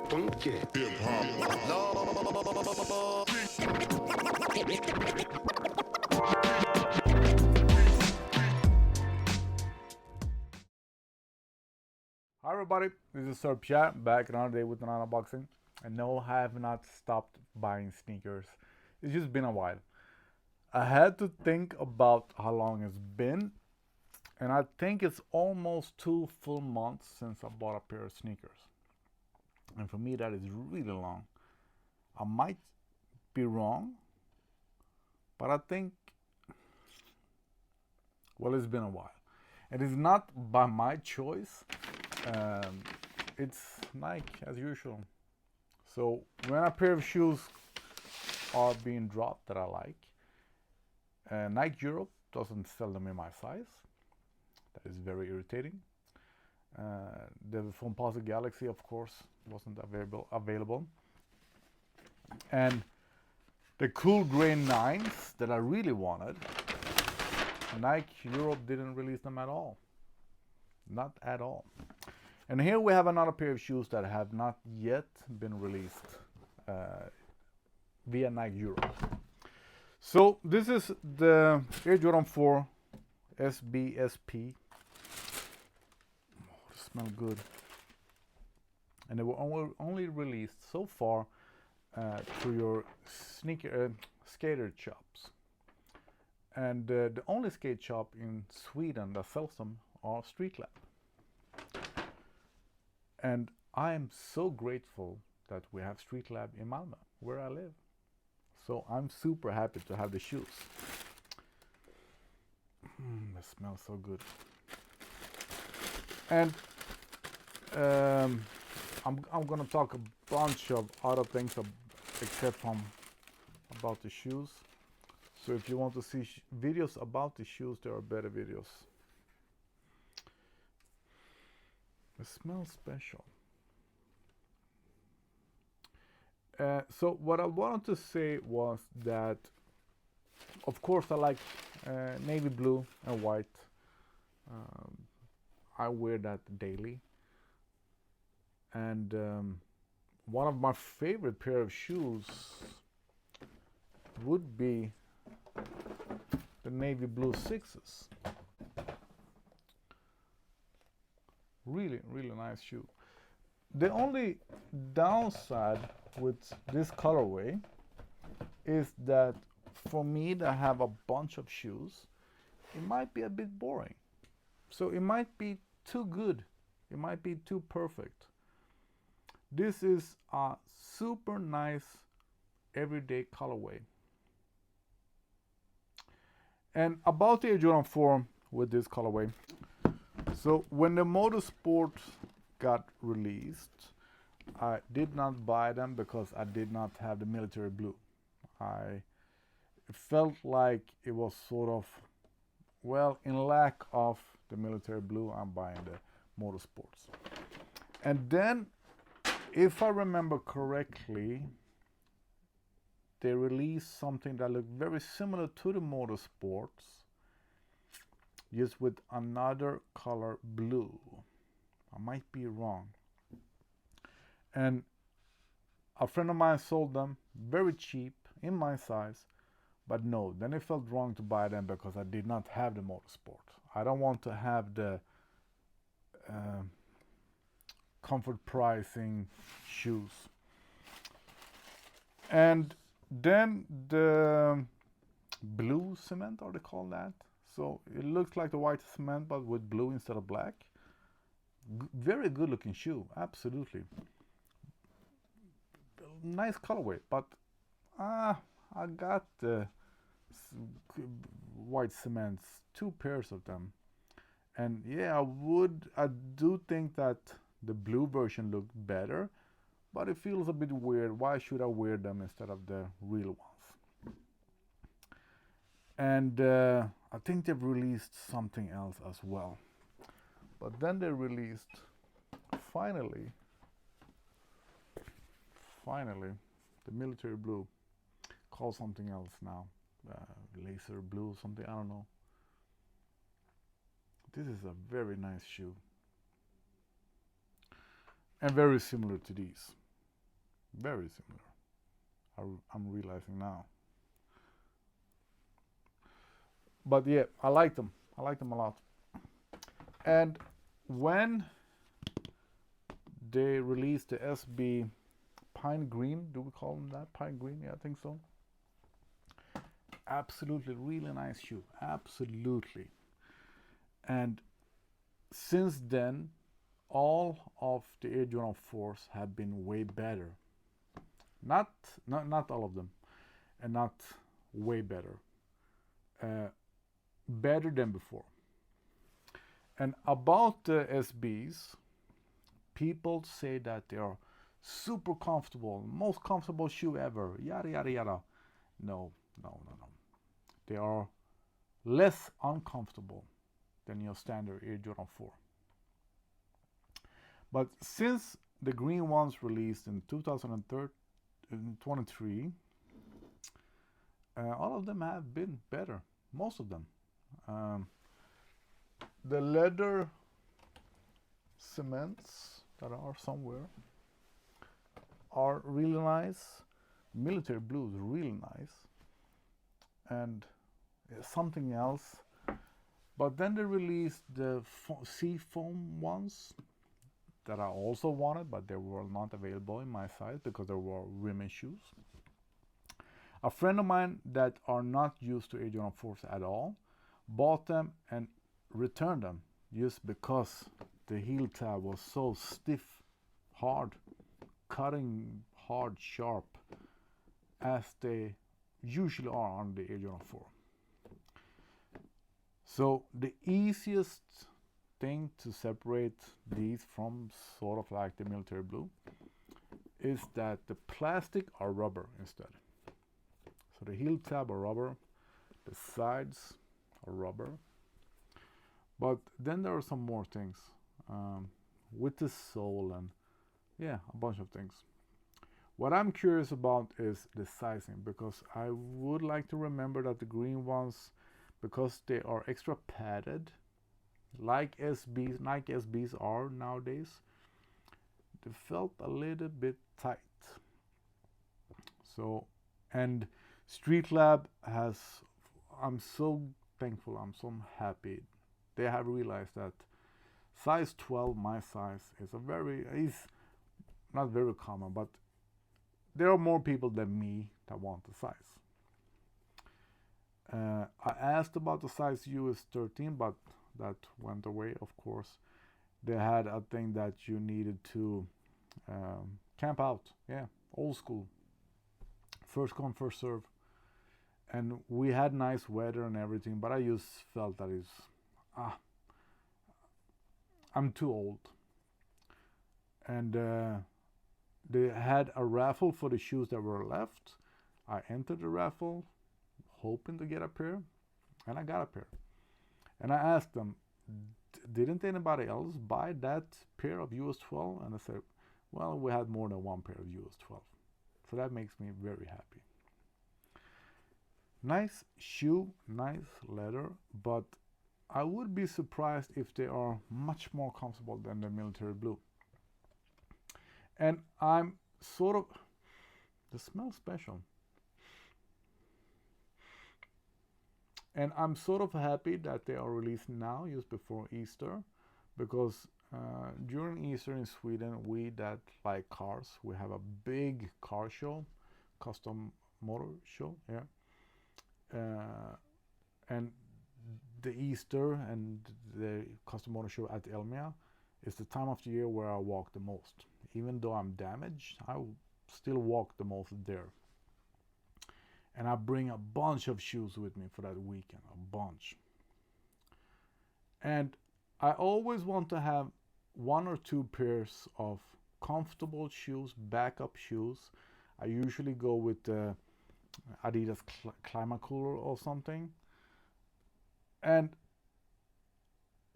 Funky. Hi everybody, this is Sir Pierre back another day with another unboxing. And no, I have not stopped buying sneakers. It's just been a while. I had to think about how long it's been, and I think it's almost 2 full months since I bought a pair of sneakers. And for me, that is really long. I might be wrong, but I think, well, it's been a while. It is not by my choice. Um, it's Nike as usual. So when a pair of shoes are being dropped that I like, Nike Europe doesn't sell them in my size. That is very irritating. The Foamposite Galaxy, of course, wasn't available. And the Cool Gray 9s that I really wanted, Nike Europe didn't release them at all. Not at all. And here we have another pair of shoes that have not yet been released via Nike Europe. So this is the Air Jordan 4 SBSP. Oh, they smell good. And they were only released so far through your skater shops. And the only skate shop in Sweden that sells them are Streetlab. And I am so grateful that we have Streetlab in Malmö, where I live. So I'm super happy to have the shoes. They smell so good. And I'm gonna talk a bunch of other things except from about the shoes. So if you want to see videos about the shoes, there are better videos. It smells special. So what I wanted to say was that, of course, I like navy blue and white. I wear that daily. And one of my favorite pair of shoes would be the navy blue sixes. Really, really nice shoe. The only downside with this colorway is that for me to have a bunch of shoes, it might be a bit boring. So it might be too good. It might be too perfect. This is a super nice everyday colorway. And about the Air Jordan 4 with this colorway. So when the Motorsport got released, I did not buy them because I did not have the military blue. I felt like it was sort of, well, in lack of the military blue, I'm buying the Motorsports. And then, if I remember correctly, they released something that looked very similar to the Motorsports, just with another color blue. I might be wrong. And a friend of mine sold them very cheap in my size, but no, then it felt wrong to buy them because I did not have the Motorsport. I don't want to have the comfort pricing shoes. And then the blue cement, are they called that? So it looks like the white cement but with blue instead of black. Very good looking shoe, absolutely. Nice colorway, but I got the white cements, 2 pairs of them. And yeah, I do think that the blue version looked better, but it feels a bit weird. Why should I wear them instead of the real ones? And I think they've released something else as well. But then they released, finally, the military blue, called something else now. Laser blue, something, I don't know. This is a very nice shoe. and very similar to these. Very similar. I'm realizing now. But yeah, I like them. I like them a lot. And when they released the SB Pine Green, do we call them that? Pine Green? Yeah, I think so. Absolutely, really nice shoe. Absolutely. And since then, all of the Air Jordan 4s have been way better. Not all of them, and not way better. Uh, Better than before. And about the SBs, people say that they are super comfortable, most comfortable shoe ever, yada yada yada. No, no, no, no. They are less uncomfortable than your standard Air Jordan 4. But since the green ones released in 2023, all of them have been better. Most of them. Um, the leather cements that are somewhere are really nice. Military blue is really nice. And something else. But then they released the sea foam ones that I also wanted, but they were not available in my size because they were women's shoes. A friend of mine that are not used to Air Jordan 4s at all bought them and returned them just because the heel tab was so stiff, hard, cutting hard, sharp, as they usually are on the Air Jordan 4. So the easiest thing to separate these from sort of like the military blue is that the plastic are rubber instead. So the heel tab are rubber, the sides are rubber. But then there are some more things with the sole and yeah, a bunch of things. What I'm curious about is the sizing because I would like to remember that the green ones, because they are extra padded, like SBs, Nike SBs are nowadays, they felt a little bit tight. So, and Streetlab has, I'm so thankful, I'm so happy. They have realized that size 12, my size, is not very common, but there are more people than me that want the size. I asked about the size US 13, but that went away, of course. They had a thing that you needed to camp out. Yeah, old school. First come, first serve. And we had nice weather and everything, but I just felt that I'm too old. And they had a raffle for the shoes that were left. I entered the raffle, hoping to get a pair, and I got a pair. And I asked them, didn't anybody else buy that pair of US 12? And I said, well, we had more than one pair of US 12. So that makes me very happy. Nice shoe, nice leather, but I would be surprised if they are much more comfortable than the military blue. And I'm sort of, they smell special. And I'm sort of happy that they are released now, just before Easter, because during Easter in Sweden, we that like cars, we have a big car show, custom motor show, yeah. And the Easter and the custom motor show at Elmia is the time of the year where I walk the most. Even though I'm damaged, I still walk the most there. And I bring a bunch of shoes with me for that weekend, a bunch. And I always want to have one or two pairs of comfortable shoes, backup shoes. I usually go with the Adidas Climacooler or something. And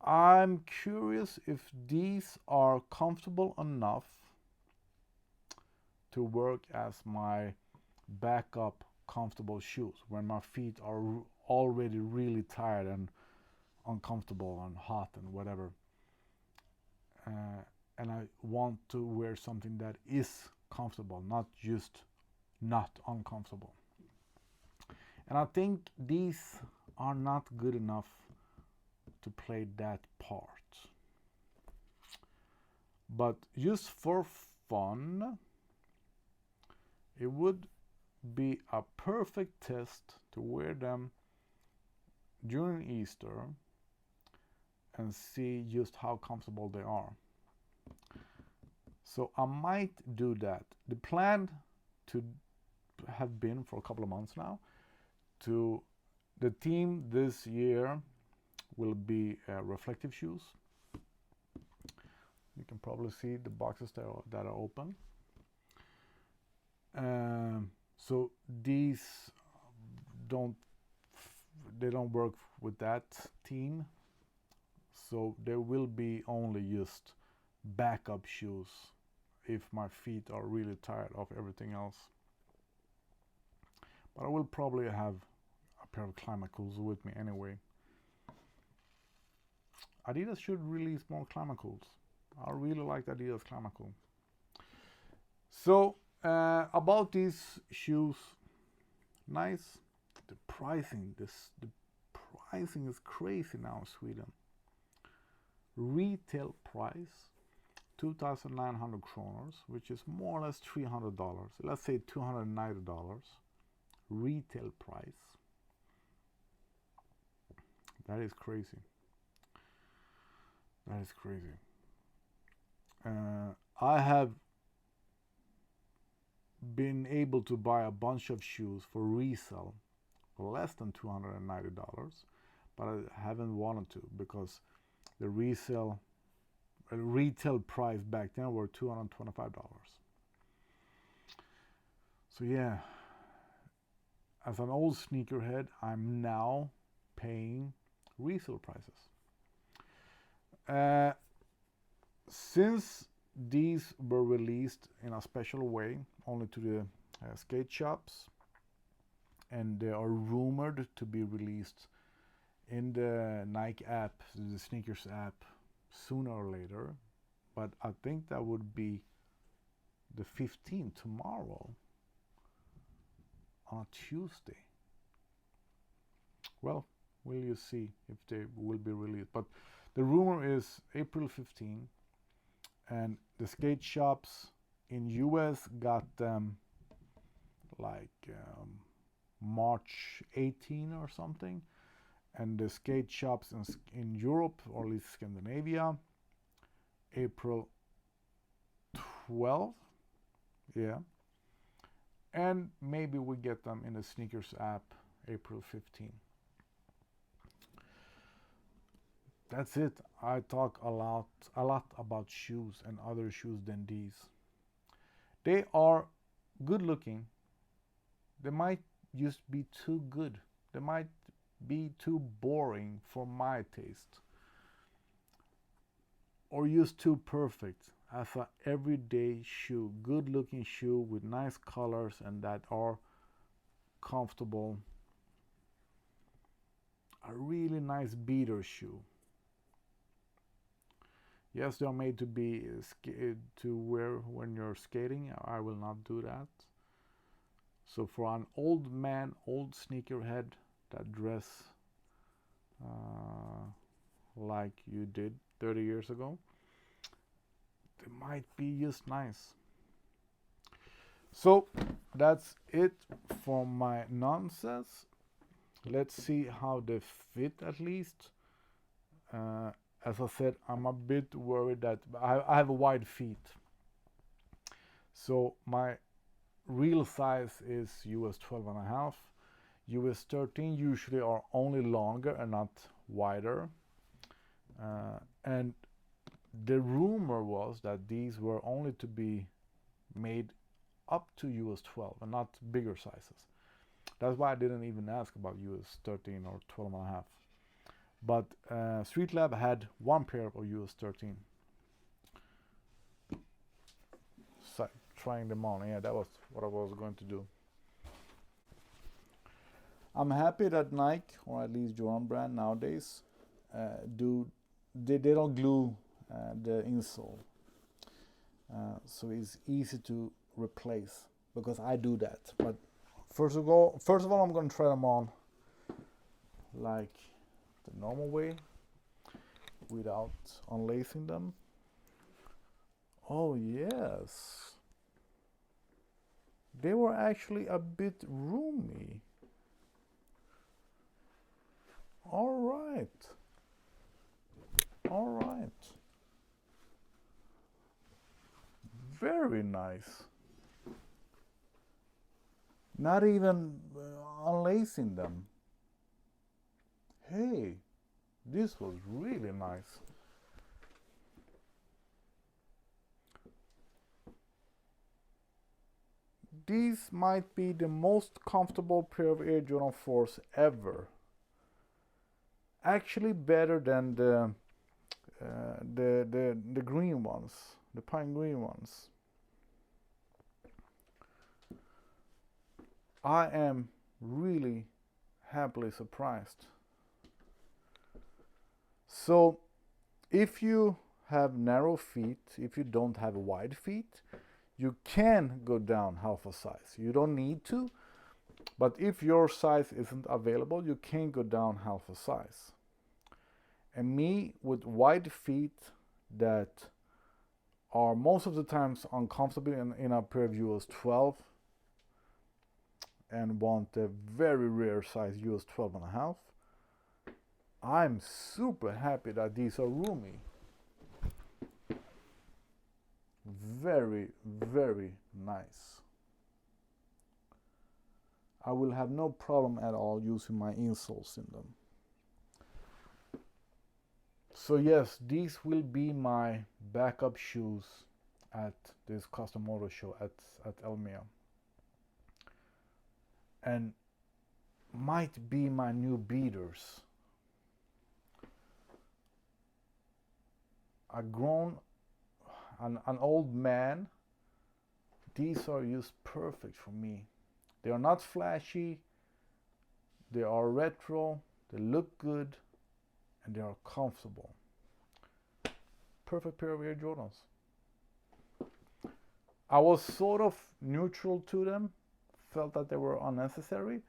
I'm curious if these are comfortable enough to work as my backup comfortable shoes when my feet are already really tired and uncomfortable and hot and whatever. and I want to wear something that is comfortable, not just not uncomfortable. And I think these are not good enough to play that part. But just for fun, it would be a perfect test to wear them during Easter and see just how comfortable they are. So I might do that. The plan to have been for a couple of months now to the theme this year will be reflective shoes. You can probably see the boxes that are open. So these don't work with that theme. So there will be only just backup shoes if my feet are really tired of everything else. But I will probably have a pair of Climacools with me anyway. Adidas should release more Climacools. I really like the Adidas Climacool. So about these shoes, nice. The pricing is crazy now in Sweden. Retail price 2,900 kronor, which is more or less $300. Let's say $290. Retail price. That is crazy. That is crazy. I have been able to buy a bunch of shoes for resale for less than $290, but I haven't wanted to because the retail price back then were $225. So yeah, as an old sneakerhead, I'm now paying resale prices. Since these were released in a special way only to the skate shops, and they are rumored to be released in the Nike app, the sneakers app, sooner or later, but I think that would be the 15th, tomorrow, on a Tuesday. Well, will you see if they will be released? But the rumor is April 15, and the skate shops in US got them like March 18 or something, and the skate shops in Europe, or at least Scandinavia, April 12. Yeah, and maybe we get them in the sneakers app April 15. That's it. I talk a lot about shoes and other shoes than these. They are good looking. They might just be too good. They might be too boring for my taste, or just too perfect as an everyday shoe. Good looking shoe with nice colors and that are comfortable. A really nice beater shoe. Yes, they are made to be to wear when you're skating. I will not do that. So for an old man, old sneakerhead that dress like you did 30 years ago, they might be just nice. So that's it for my nonsense. Let's see how they fit at least. As I said, I'm a bit worried that I have wide feet. So my real size is US 12 and a half. US 13 usually are only longer and not wider. And the rumor was that these were only to be made up to US 12 and not bigger sizes. That's why I didn't even ask about US 13 or 12 and a half. But Streetlab had one pair of US 13. So, trying them on, yeah, that was what I was going to do. I'm happy that Nike, or at least Jordan Brand nowadays, they don't glue the insole. so it's easy to replace because I do that. But first of all, I'm going to try them on like the normal way without unlacing them. Oh yes, they were actually a bit roomy. All right. All right. Very nice. Not even unlacing them. Hey, this was really nice. These might be the most comfortable pair of Air Jordan 4s ever. Actually, better than the green ones, the pine green ones. I am really happily surprised. So, if you have narrow feet, if you don't have wide feet, you can go down half a size. You don't need to, but if your size isn't available, you can go down half a size. And me with wide feet that are most of the times uncomfortable in a pair of US 12 and want a very rare size US 12 and a half, I'm super happy that these are roomy. Very, very nice. I will have no problem at all using my insoles in them. So yes, these will be my backup shoes at this custom motor show at Elmia. And might be my new beaters. An old man, these are just perfect for me. They are not flashy, they are retro, they look good, and they are comfortable. Perfect pair of Air Jordans. I was sort of neutral to them, felt that they were unnecessary,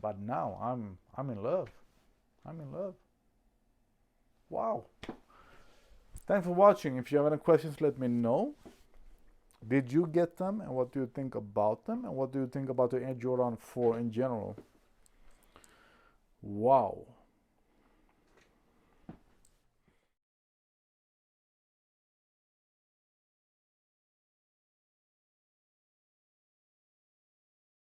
but now I'm in love. I'm in love. Wow. Thanks for watching. If you have any questions, let me know. Did you get them, and what do you think about them, and what do you think about the Air Jordan 4 in general? Wow.